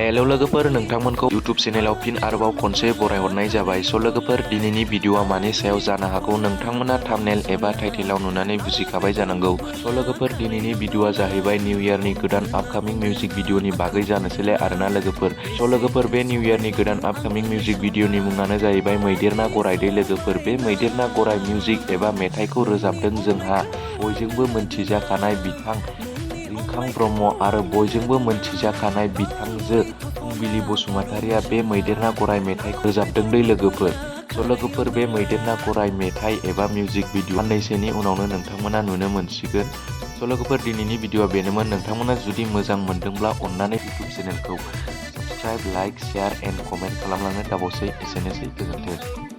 Hello लोगोफोर, नोंथांमोनखौ YouTube चेनेलाव फिन आरोबाव खनसे बरायहरनाय जाबाय। लोगोफोर, दिनैनि भिडिअआ मानि सायाव जानो हागौ नोंथांमोना थाम्बनेल एबा टाइटेलाव नुनानै बुजिखाबाय जानांगौ। लोगोफोर, दिनैनि भिडिअआ जाहैबाय निउ इयारनि गोदान आपकामिं मिउजिक भिडिअनि बागै जानोसैलाय आरोना लोगोफोर। लोगोफोर, बे निउ इयारनि गोदान आपकामिं मिउजिक भिडिअनि मुङानो जाहैबाय मैदेर ना गराय दै। लोगोफोर, बे मैदेर ना गराय मिउजिक एबा मेथाइखौ रोजाबदों जोंहा बयजोंबो मोनथिजाखानाय बिथां रिंखां ब्रह्म आरो बयजोंबो मोनथिजाखानाय बिथांजो फुंबिलि बसुमतारिया बे मैदेर ना गराय मेथाइखौ रोजाबदों दै लोगोफोर। लोगोफोर, बे मैदेर ना गराय मेथाइ एबा मिउजिक भिडिअ साननैसोनि उनावनो नोंथांमोना नुनो मोनसिगोन। लोगोफोर, दिनैनि भिडिअआ बेनोमोन। नोंथांमोना जुदि मोजां मोनदोंब्ला अननानै YouTube चेनेलखौ subscribe, like, share and comment खालामलांनो दाबावसै। एसेनोसै, गोजोन्थों।